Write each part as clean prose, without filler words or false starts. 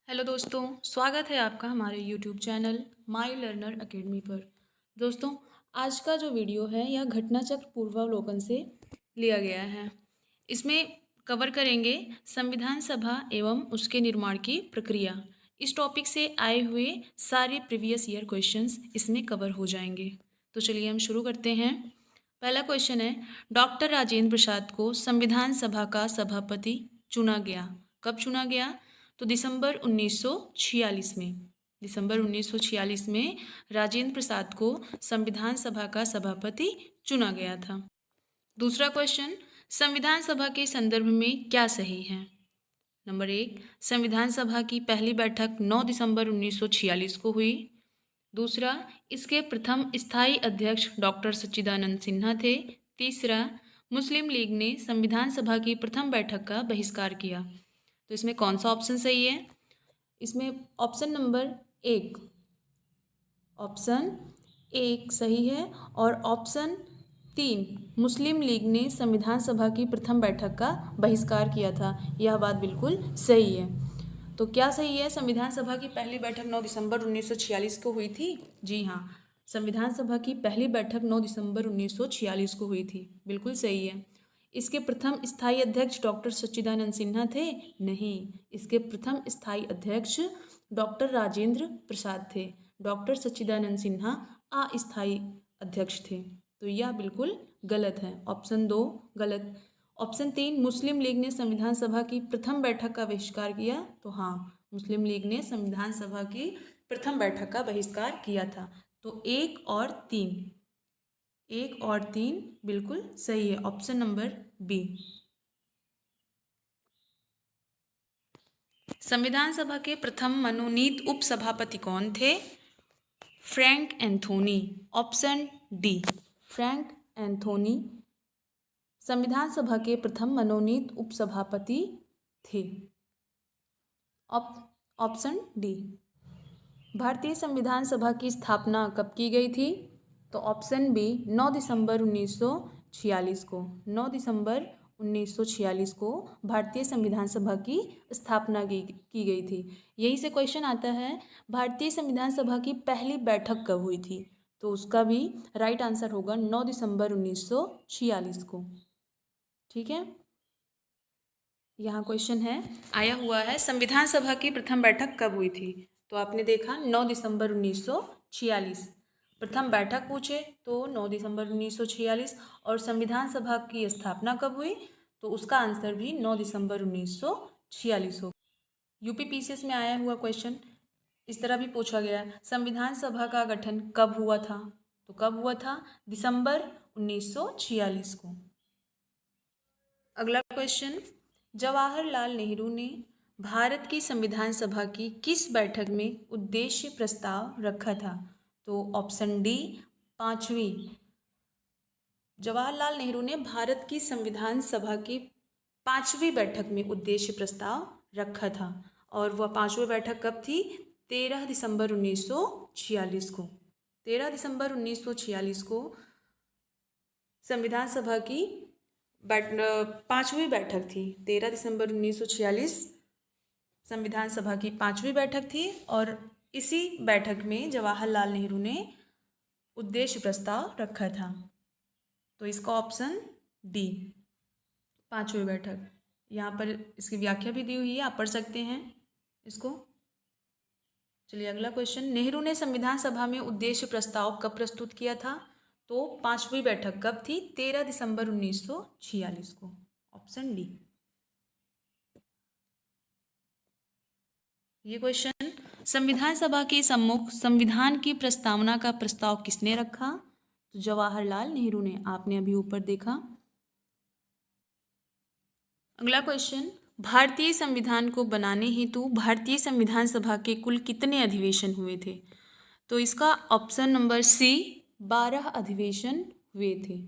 Hello दोस्तों, स्वागत है आपका हमारे YouTube channel my learner academy पर। दोस्तों, आज का जो वीडियो है यह घटनाचक्र पूर्वावलोकन से लिया गया है। इसमें कवर करेंगे संविधान सभा एवं उसके निर्माण की प्रक्रिया। इस टॉपिक से आए हुए सारे प्रीवियस ईयर क्वेश्चंस इसमें कवर हो जाएंगे। तो चलिए हम शुरू करते हैं। पहला क्वेश्चन है, डॉक्टर राजेंद्र प्रसाद को संविधान सभा का सभापति चुना गया। कब चुना गया? तो दिसंबर 1946 में। दिसंबर 1946 में राजेंद्र प्रसाद को संविधान सभा का सभापति चुना गया था। दूसरा क्वेश्चन, संविधान सभा के संदर्भ में क्या सही है? नंबर 1, संविधान सभा की पहली बैठक 9 दिसंबर 1946 को हुई। दूसरा, इसके प्रथम स्थायी अध्यक्ष डॉक्टर सच्चिदानंद सिन्हा थे। तीसरा, मुस्लिम लीग ने संविधान सभा की प्रथम बैठक का बहिष्कार किया। तो इसमें कौन सा ऑप्शन सही है? इसमें ऑप्शन नंबर 1, ऑप्शन 1 सही है। और ऑप्शन 3, मुस्लिम लीग ने संविधान सभा की प्रथम बैठक का बहिष्कार किया था, यह बात बिल्कुल सही है। तो क्या सही है? संविधान सभा की पहली बैठक 9 दिसंबर 1946 को हुई थी। जी हाँ, संविधान सभा की पहली बैठक 9 दिसंबर 1946 को हुई थी, बिल्कुल सही है। इसके प्रथम स्थायी अध्यक्ष डॉक्टर सच्चिदानंद सिन्हा थे? नहीं, इसके प्रथम स्थायी अध्यक्ष डॉक्टर राजेंद्र प्रसाद थे। डॉक्टर सच्चिदानंद सिन्हा अस्थायी अध्यक्ष थे। तो यह बिल्कुल गलत है, ऑप्शन 2 गलत। ऑप्शन 3, मुस्लिम लीग ने संविधान सभा की प्रथम बैठक का बहिष्कार किया। तो हाँ, मुस्लिम लीग ने संविधान सभा की प्रथम बैठक का बहिष्कार किया था। तो 1 और 3 बिल्कुल सही है, ऑप्शन नंबर बी। संविधान सभा के प्रथम मनोनीत उपसभापति कौन थे? Frank Anthony, option D, Frank Anthony संविधान सभा के प्रथम मनोनीत उपसभापति थे। Option D. भारतीय संविधान सभा की स्थापना कब की गई थी? तो ऑप्शन बी, 9 दिसंबर 1946 को। 9 दिसंबर 1946 को भारतीय संविधान सभा की स्थापना की गई थी। यहीं से क्वेश्चन आता है, भारतीय संविधान सभा की पहली बैठक कब हुई थी? तो उसका भी राइट आंसर होगा 9 दिसंबर 1946 को। ठीक है, यहाँ क्वेश्चन है, आया हुआ है संविधान सभा की प्रथम बैठक कब हुई थी? तो आपने देखा 9 दिसंबर 1946। प्रथम बैठक पूछे तो 9 दिसंबर 1946, और संविधान सभा की स्थापना कब हुई? तो उसका आंसर भी 9 दिसंबर 1946 हो। यूपीपीसीएस में आया हुआ क्वेश्चन इस तरह भी पूछा गया, संविधान सभा का गठन कब हुआ था? तो कब हुआ था? दिसंबर 1946 को। अगला क्वेश्चन, जवाहरलाल नेहरू ने भारत की संविधान सभा की किस बैठक में उद्देश्य प्रस्ताव रखा था? तो ऑप्शन डी, 5वीं। जवाहरलाल नेहरू ने भारत की संविधान सभा की 5वीं बैठक में उद्देश्य प्रस्ताव रखा था, और वह 5वीं बैठक कब थी? 13 दिसंबर 1946 को। 13 दिसंबर 1946 को संविधान सभा की 5वीं बैठक थी। 13 दिसंबर 1946 संविधान सभा की 5वीं बैठक थी, और इसी बैठक में जवाहरलाल नेहरू ने उद्देश्य प्रस्ताव रखा था। तो इसका ऑप्शन डी, 5वीं बैठक। यहाँ पर इसकी व्याख्या भी दी हुई है, आप पढ़ सकते हैं इसको। चलिए अगला क्वेश्चन, नेहरू ने संविधान सभा में उद्देश्य प्रस्ताव कब प्रस्तुत किया था? तो 5वीं बैठक कब थी? 13 दिसंबर 1946 को। Option D. ये क्वेश्चन, संविधान सभा के सम्मुख संविधान की प्रस्तावना का प्रस्ताव किसने रखा? तो जवाहरलाल नेहरू ने, आपने अभी ऊपर देखा। अगला क्वेश्चन, भारतीय संविधान को बनाने हेतु भारतीय संविधान सभा के कुल कितने अधिवेशन हुए थे? तो इसका ऑप्शन नंबर सी, 12 अधिवेशन हुए थे।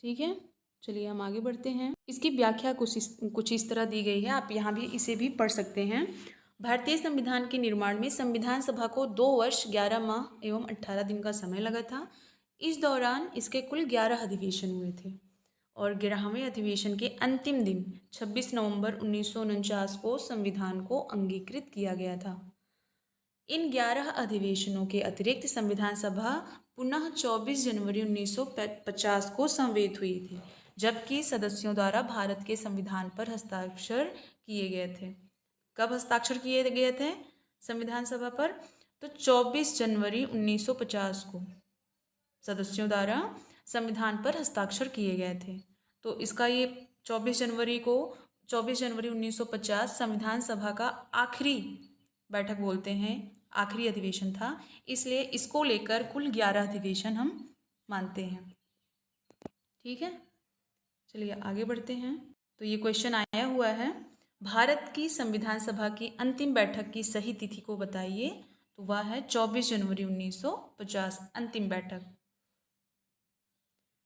ठीक है, चलिए हम आगे बढ़ते हैं। इसकी व्याख्या कुछ इस तरह दी गई है, आप यहाँ भी इसे भी पढ़ सकते हैं। भारतीय संविधान के निर्माण में संविधान सभा को 2 वर्ष 11 माह एवं 18 दिन का समय लगा था। इस दौरान इसके कुल 11 अधिवेशन हुए थे, और 11वें अधिवेशन के अंतिम दिन 26 नवंबर 1949 को संविधान को अंगीकृत किया गया था। इन 11 अधिवेशनों के अतिरिक्त संविधान सभा पुनः 24 जनवरी 1950 को संवेद हुई थी, जबकि सदस्यों द्वारा भारत के संविधान पर हस्ताक्षर किए गए थे। कब हस्ताक्षर किए गए थे संविधान सभा पर? तो 24 जनवरी 1950 को सदस्यों द्वारा संविधान पर हस्ताक्षर किए गए थे। तो इसका ये 24 जनवरी 1950 संविधान सभा का आखिरी बैठक बोलते हैं, आखिरी अधिवेशन था, इसलिए इसको लेकर कुल 11 अधिवेशन हम मानते हैं। ठीक है, चलिए आगे बढ़ते हैं। तो ये क्वेश्चन आया हुआ है, भारत की संविधान सभा की अंतिम बैठक की सही तिथि को बताइए। तो वह है 24 जनवरी 1950 अंतिम बैठक।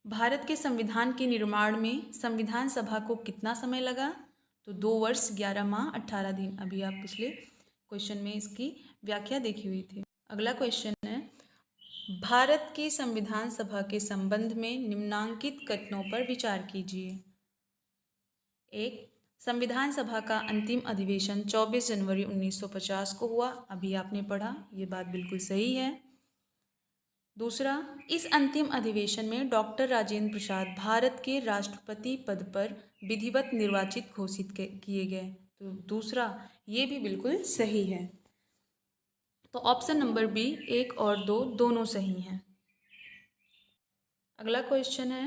भारत के संविधान के निर्माण में संविधान सभा को कितना समय लगा? तो 2 वर्ष 11 माह 18 दिन। अभी आप पिछले क्वेश्चन में इसकी व्याख्या देखी हुई थी। अगला क्वेश्चन है, भारत की संविधान सभा के संबंध में निम्नांकित कथनों पर विचार कीजिए। 1. संविधान सभा का अंतिम अधिवेशन 24 जनवरी 1950 को हुआ। अभी आपने पढ़ा, ये बात बिल्कुल सही है। दूसरा, इस अंतिम अधिवेशन में डॉक्टर राजेंद्र प्रसाद भारत के राष्ट्रपति पद पर विधिवत निर्वाचित घोषित किए गए। तो दूसरा ये भी बिल्कुल सही है। तो ऑप्शन नंबर बी 1 और 2 दोनों सही हैं। अगला क्वेश्चन है,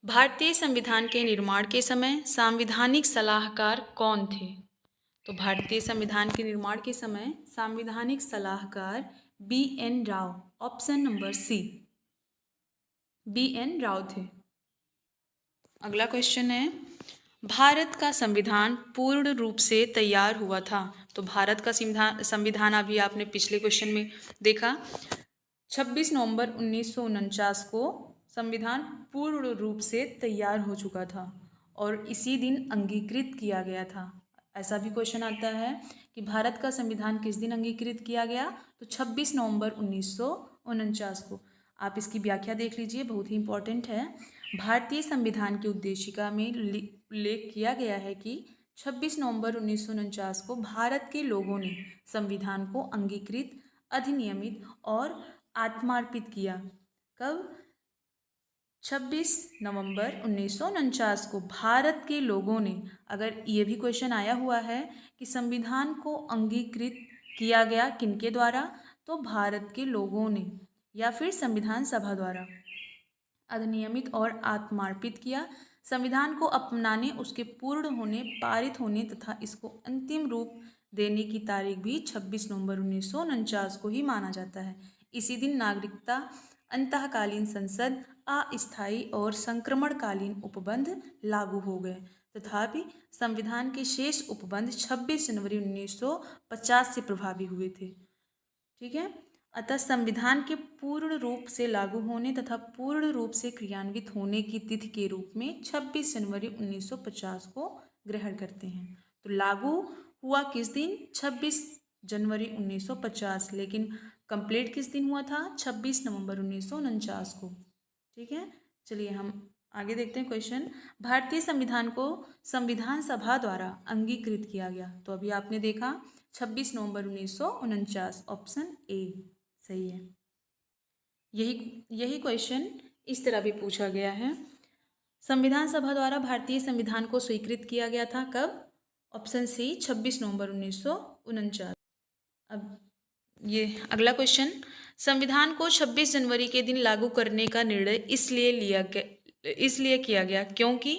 भारतीय संविधान के निर्माण के समय संवैधानिक सलाहकार कौन थे? तो भारतीय संविधान के निर्माण के समय संवैधानिक सलाहकार B.N. Rao, option number C, B.N. Rao थे। अगला क्वेश्चन है, भारत का संविधान पूर्ण रूप से तैयार हुआ था। तो भारत का संविधान अभी आपने पिछले क्वेश्चन में देखा, 26 नवंबर 1949 को संविधान पूर्ण रूप से तैयार हो चुका था और इसी दिन अंगीकृत किया गया था। ऐसा भी क्वेश्चन आता है कि भारत का संविधान किस दिन अंगीकृत किया गया? तो 26 नवंबर 1949 को। आप इसकी व्याख्या देख लीजिए, बहुत ही इंपॉर्टेंट है। भारतीय संविधान की उद्देशिका में उल्लेख किया गया है कि 26 नवंबर 1949 को भारत के लोगों ने संविधान को अंगीकृत, अधिनियमित और आत्मार्पित किया। कब? 26 नवंबर 1949 को भारत के लोगों ने। अगर ये भी क्वेश्चन आया हुआ है कि संविधान को अंगीकृत किया गया किनके द्वारा? तो भारत के लोगों ने, या फिर संविधान सभा द्वारा अधिनियमित और आत्मार्पित किया। संविधान को अपनाने, उसके पूर्ण होने, पारित होने तथा इसको अंतिम रूप देने की तारीख भी 26 नवंबर 1949 को ही माना जाता है। इसी दिन नागरिकता, अंतःकालीन संसद, अस्थायी और संक्रमणकालीन उपबंध लागू हो गए। तथापि संविधान के शेष उपबंध 26 जनवरी 1950 से प्रभावी हुए थे। ठीक है, अतः संविधान के पूर्ण रूप से लागू होने तथा पूर्ण रूप से क्रियान्वित होने की तिथि के रूप में 26 जनवरी 1950 को ग्रहण करते हैं। तो लागू हुआ किस दिन? 26 जनवरी 1950, लेकिन कंप्लीट किस दिन हुआ था? 26 नवंबर 1949 को। ठीक है, चलिए हम आगे देखते हैं क्वेश्चन। भारतीय संविधान को संविधान सभा द्वारा अंगीकृत किया गया। तो अभी आपने देखा 26 नवंबर 1949, ऑप्शन ए सही है। यही क्वेश्चन इस तरह भी पूछा गया है, संविधान सभा द्वारा भारतीय संविधान को स्वीकृत किया गया था कब? ऑप्शन सी 26 नवंबर 1949। अब ये अगला क्वेश्चन, संविधान को 26 जनवरी के दिन लागू करने का निर्णय इसलिए किया गया क्योंकि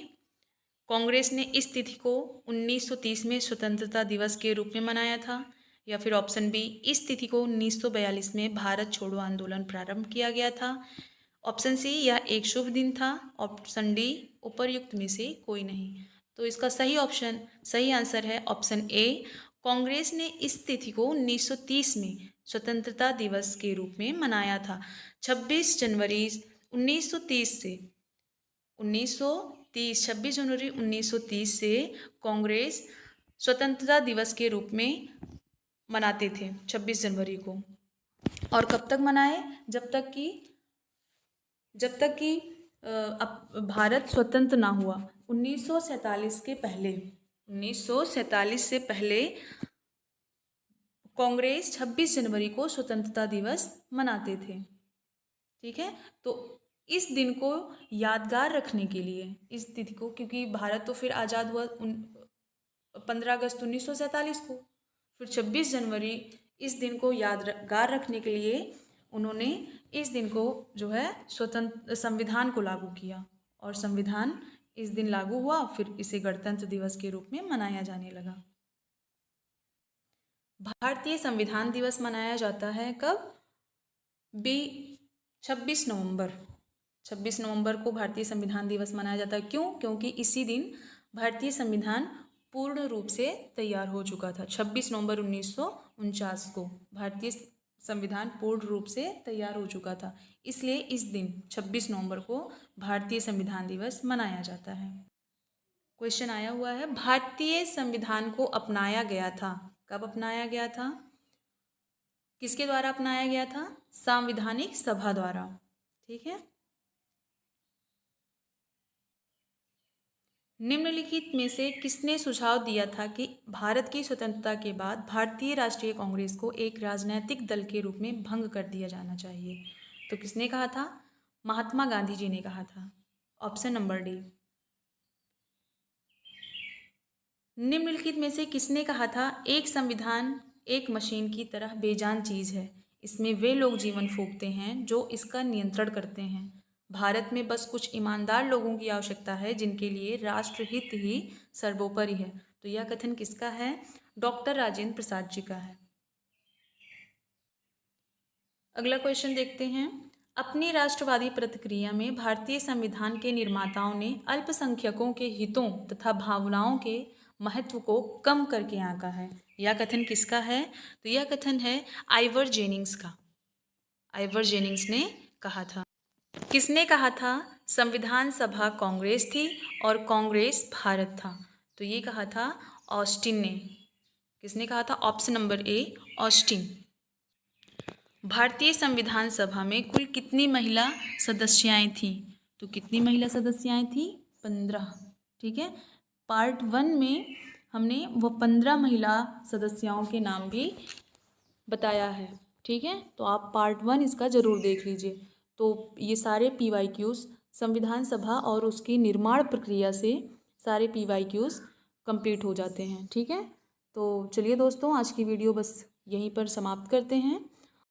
कांग्रेस ने इस तिथि को 1930 में स्वतंत्रता दिवस के रूप में मनाया था। या फिर ऑप्शन बी, इस तिथि को 1942 में भारत छोड़ो आंदोलन प्रारंभ किया गया था। ऑप्शन सी, यह एक शुभ दिन था। ऑप्शन डी, उपर्युक्त में से कोई नहीं। तो इसका सही आंसर है ऑप्शन ए, कांग्रेस ने इस तिथि को 1930 में स्वतंत्रता दिवस के रूप में मनाया था। 26 जनवरी 1930 से 26 जनवरी 1930 से कांग्रेस स्वतंत्रता दिवस के रूप में मनाते थे 26 जनवरी को। और कब तक मनाए? जब तक कि भारत स्वतंत्र ना हुआ, 1947 के पहले, 1947 से पहले कांग्रेस 26 जनवरी को स्वतंत्रता दिवस मनाते थे। ठीक है, तो इस दिन को यादगार रखने के लिए, इस तिथि को, क्योंकि भारत तो फिर आज़ाद हुआ 15 अगस्त 1947 को, फिर 26 जनवरी, इस दिन को यादगार रखने के लिए उन्होंने इस दिन को जो है स्वतंत्र संविधान को लागू किया, और संविधान इस दिन लागू हुआ, फिर इसे गणतंत्र दिवस के रूप में मनाया जाने लगा। भारतीय संविधान दिवस मनाया जाता है कब? 26 नवंबर, 26 नवंबर को भारतीय संविधान दिवस मनाया जाता है। क्यों? क्योंकि इसी दिन भारतीय संविधान पूर्ण रूप से तैयार हो चुका था। 26 नवंबर 1949 को भारतीय संविधान पूर्ण रूप से तैयार हो चुका था, इसलिए इस दिन 26 नवंबर को भारतीय संविधान दिवस मनाया जाता है। क्वेश्चन आया हुआ है, भारतीय संविधान को अपनाया गया था, कब अपनाया गया था? किसके द्वारा अपनाया गया था? संवैधानिक सभा द्वारा। ठीक है, निम्नलिखित में से किसने सुझाव दिया था कि भारत की स्वतंत्रता के बाद भारतीय राष्ट्रीय कांग्रेस को एक राजनीतिक दल के रूप में भंग कर दिया जाना चाहिए? तो किसने कहा था? महात्मा गांधी जी ने कहा था। Option number D. निम्नलिखित में से किसने कहा था एक संविधान एक मशीन की तरह बेजान चीज है, इसमें वे लोग जीवन फूंकते हैं जो इसका नियंत्रण करते हैं। भारत में बस कुछ ईमानदार लोगों की आवश्यकता है जिनके लिए राष्ट्रहित ही सर्वोपरि है। तो यह कथन किसका है? डॉक्टर राजेंद्र प्रसाद जी का है। अगला क्वेश्चन देखते हैं, अपनी राष्ट्रवादी प्रतिक्रिया में भारतीय संविधान के निर्माताओं ने अल्पसंख्यकों के हितों तथा भावनाओं के महत्व को कम करके आंका है। यह कथन किसका है? तो यह कथन है आइवर जेनिंग्स का। आइवर जेनिंग्स ने कहा था। किसने कहा था? संविधान सभा कांग्रेस थी और कांग्रेस भारत था। तो ये कहा था ऑस्टिन ने। किसने कहा था? Option number A, Austin. भारतीय संविधान सभा में कुल कितनी महिला सदस्याएं थीं? तो कितनी महिला सदस्याएं थीं? 15। ठीक है, पार्ट 1 में हमने वो 15 महिला सदस्याओं के नाम भी बताया है। ठीक है, तो आप पार्ट 1 इसका ज़रूर देख लीजिए। तो ये सारे PYQs संविधान सभा और उसकी निर्माण प्रक्रिया से सारे PYQs कंप्लीट हो जाते हैं। ठीक है, तो चलिए दोस्तों, आज की वीडियो बस यहीं पर समाप्त करते हैं।